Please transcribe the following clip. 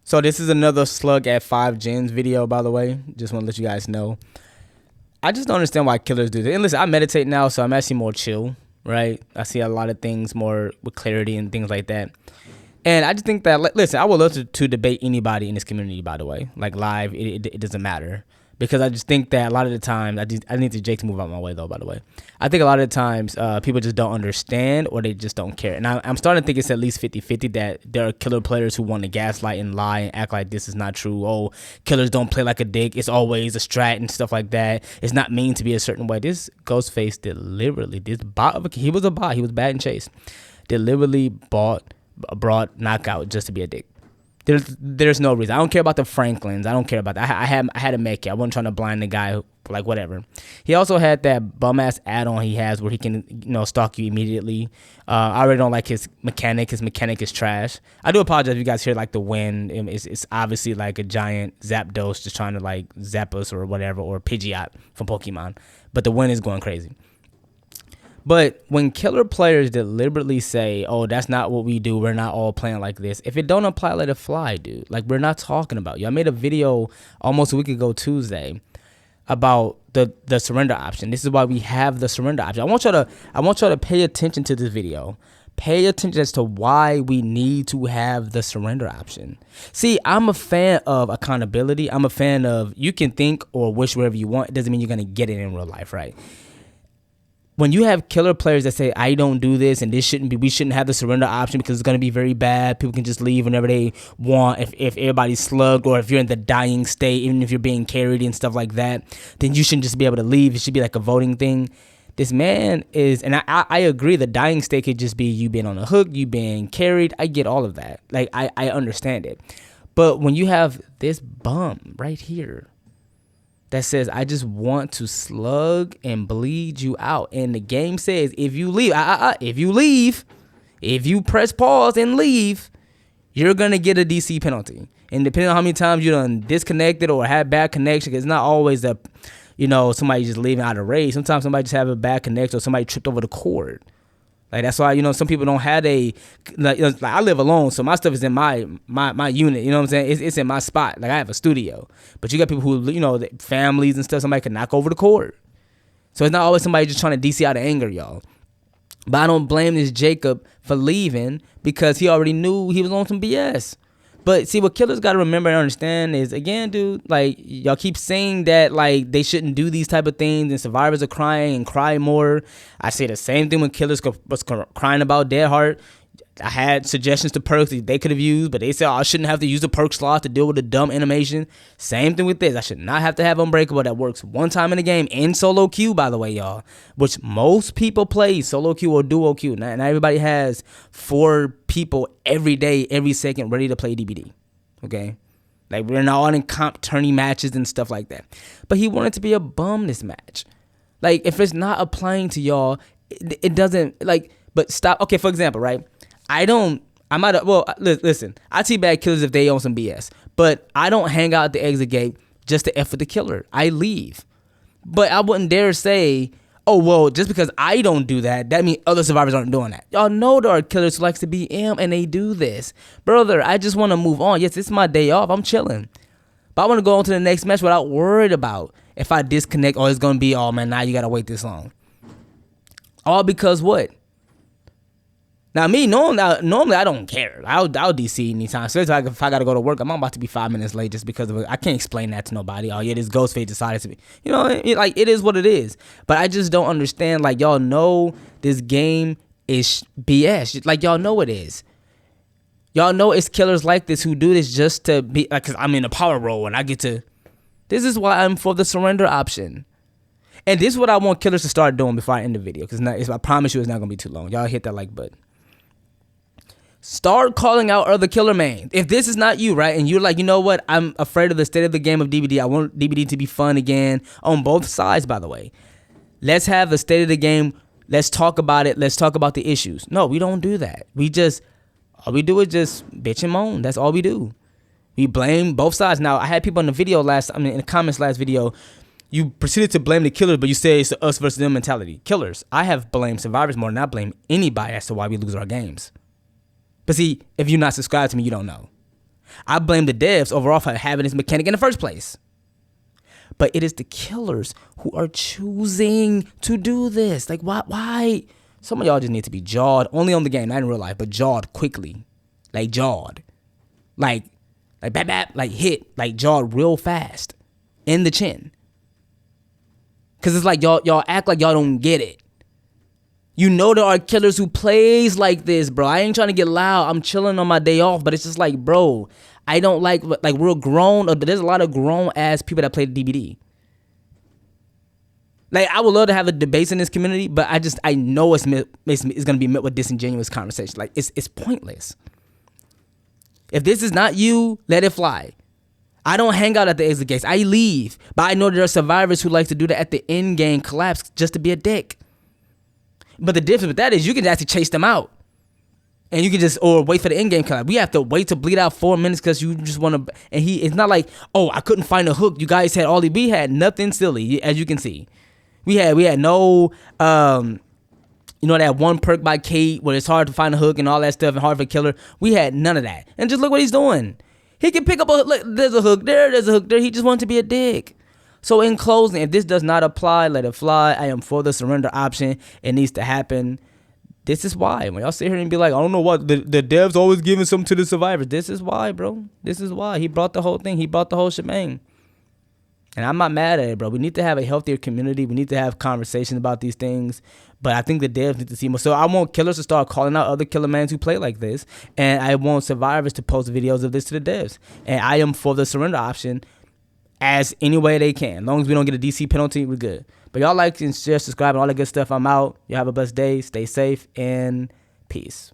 So this is another slug at 5 gens video, by the way. Just want to let you guys know. I just don't understand why killers do this. And listen, I meditate now, so I'm actually more chill, right? I see a lot of things more with clarity and things like that. And I just think that, listen, I would love to debate anybody in this community, by the way. Like live, it doesn't matter. Because I just think that a lot of the times, I need to Jake to move out my way, though, by the way. I think a lot of the times people just don't understand or they just don't care. And I'm starting to think it's at least 50-50 that there are killer players who want to gaslight and lie and act like this is not true. Oh, killers don't play like a dick. It's always a strat and stuff like that. It's not mean to be a certain way. This Ghostface deliberately, he was a bot. He was bad and chased. Deliberately brought knockout just to be a dick. There's no reason. I don't care about the Franklins. I don't care about that. I had to make it. I wasn't trying to blind the guy, like whatever. He also had that bum ass add-on he has where he can, stalk you immediately. I already don't like his mechanic. His mechanic is trash. I do apologize if you guys hear like the wind. It's obviously like a giant Zapdos just trying to like zap us or whatever, or Pidgeot from Pokemon. But the wind is going crazy. But when killer players deliberately say, oh, that's not what we do, we're not all playing like this, if it don't apply, let it fly, dude. Like, we're not talking about you. I made a video almost a week ago Tuesday about the surrender option. This is why we have the surrender option. I want y'all to pay attention to this video. Pay attention as to why we need to have the surrender option. See, I'm a fan of accountability. I'm a fan of you can think or wish whatever you want. It doesn't mean you're going to get it in real life, right? When you have killer players that say, I don't do this and we shouldn't have the surrender option because it's going to be very bad. People can just leave whenever they want. If everybody's slugged or if you're in the dying state, even if you're being carried and stuff like that, then you shouldn't just be able to leave. It should be like a voting thing. This man is, and I agree, the dying state could just be you being on a hook, you being carried. I get all of that. Like, I understand it. But when you have this bum right here, that says, I just want to slug and bleed you out. And the game says, if you press pause and leave, you're going to get a DC penalty. And depending on how many times you done disconnected or had bad connection, because it's not always somebody just leaving out of rage. Sometimes somebody just have a bad connection or somebody tripped over the cord. Like, that's why, some people don't have like I live alone, so my stuff is in my unit, you know what I'm saying? It's in my spot. Like, I have a studio. But you got people who, families and stuff, somebody can knock over the cord. So it's not always somebody just trying to DC out of anger, y'all. But I don't blame this Jacob for leaving because he already knew he was on some BS. But see, what killers got to remember and understand is, again, dude, like, y'all keep saying that, like, they shouldn't do these type of things and survivors are crying and cry more. I say the same thing when killers was crying about Dead Heart. I had suggestions to perks that they could have used, but they said, I shouldn't have to use a perk slot to deal with the dumb animation. Same thing with this. I should not have to have Unbreakable that works one time in the game in solo queue, by the way, y'all, which most people play solo queue or duo queue. Not everybody has 4 people every day, every second ready to play DBD. Okay? Like, we're not all in comp tourney matches and stuff like that. But he wanted to be a bum this match. Like, if it's not applying to y'all, it doesn't, like, but stop. Okay, for example, right? Listen, I teabag killers if they own some BS, but I don't hang out at the exit gate just to F with the killer. I leave. But I wouldn't dare say, oh, well, just because I don't do that, that means other survivors aren't doing that. Y'all know there are killers who likes to be M and they do this. Brother, I just want to move on. Yes, it's my day off. I'm chilling. But I want to go on to the next match without worried about if I disconnect, it's going to be, oh, man, now you got to wait this long. All because what? Now, me, normally I don't care. I'll DC anytime. Especially if I got to go to work, I'm about to be 5 minutes late just because of it. I can't explain that to nobody. Oh, yeah, this Ghostface decided to be. It is what it is. But I just don't understand. Like, y'all know this game is BS. Like, y'all know it is. Y'all know it's killers like this who do this just to be, like, because I'm in a power role and I get to. This is why I'm for the surrender option. And this is what I want killers to start doing before I end the video. Because I promise you it's not going to be too long. Y'all hit that like button. Start calling out other killer mains. If this is not you, right, and you're like, you know what, I'm afraid of the state of the game of DBD. I want DBD to be fun again on both sides, by the way. Let's have the state of the game. Let's talk about it. Let's talk about the issues. No, we don't do that. All we do is just bitch and moan. That's all we do. We blame both sides. Now, I had people in the video in the comments last video, you proceeded to blame the killers, but you say it's us versus them mentality. Killers, I have blamed survivors more than I blame anybody as to why we lose our games. But see, if you're not subscribed to me, you don't know. I blame the devs overall for having this mechanic in the first place. But it is the killers who are choosing to do this. Like, why? Some of y'all just need to be jawed, only on the game, not in real life, but jawed quickly. Like, jawed. Like bap, bap, like hit, like jawed real fast in the chin. Because it's like y'all act like y'all don't get it. You know there are killers who plays like this, bro. I ain't trying to get loud. I'm chilling on my day off, but it's just like, bro, I don't like we're grown. There's a lot of grown ass people that play the DBD. Like, I would love to have a debate in this community, but I know it's gonna be met with disingenuous conversation. Like, it's pointless. If this is not you, let it fly. I don't hang out at the exit gates. I leave, but I know there are survivors who like to do that at the end game collapse just to be a dick. But the difference with that is you can actually chase them out. And you can just, or wait for the in-game collapse. We have to wait to bleed out 4 minutes because you just want to, and it's not like, oh, I couldn't find a hook. You guys had all we had nothing silly, as you can see. We had no, that one perk by Kate where it's hard to find a hook and all that stuff and hard for a killer. We had none of that. And just look what he's doing. He can pick up a hook. Look, there's a hook there. There's a hook there. He just wants to be a dick. So in closing, if this does not apply, let it fly. I am for the surrender option. It needs to happen. This is why. When y'all sit here and be like, I don't know what, the devs always giving something to the survivors. This is why, bro. This is why. He brought the whole thing. He brought the whole shebang. And I'm not mad at it, bro. We need to have a healthier community. We need to have conversations about these things. But I think the devs need to see more. So I want killers to start calling out other killer mans who play like this. And I want survivors to post videos of this to the devs. And I am for the surrender option as any way they can. As long as we don't get a DC penalty, we're good. But y'all like and share, subscribe, and all that good stuff. I'm out. Y'all have a blessed day. Stay safe, and peace.